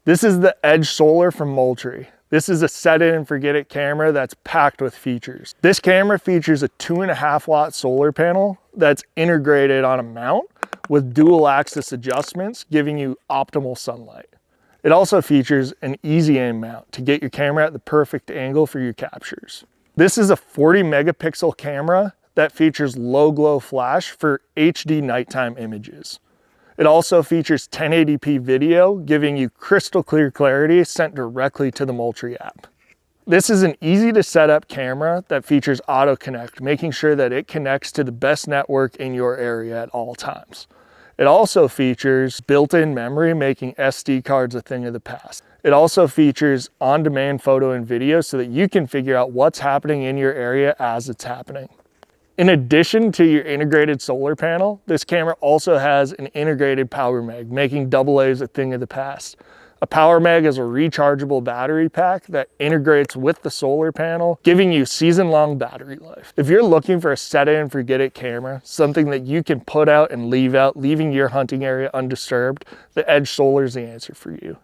This is the Edge Solar from Moultrie. This is a set it and forget it camera that's packed with features. This camera features a 2.5 watt solar panel that's integrated on a mount with dual axis adjustments, giving you optimal sunlight. It also features an easy aim mount to get your camera at the perfect angle for your captures. This is a 40 megapixel camera that features low glow flash for HD nighttime images. It also features 1080p video, giving you crystal clear clarity sent directly to the Moultrie app. This is an easy to set up camera that features auto connect, making sure that it connects to the best network in your area at all times. It also features built-in memory, making SD cards a thing of the past. It also features on-demand photo and video so that you can figure out what's happening in your area as it's happening. In addition to your integrated solar panel, this camera also has an integrated power mag, making AA's a thing of the past. A power mag is a rechargeable battery pack that integrates with the solar panel, giving you season-long battery life. If you're looking for a set it and forget it camera, something that you can put out and leave out, leaving your hunting area undisturbed, the Edge Solar is the answer for you.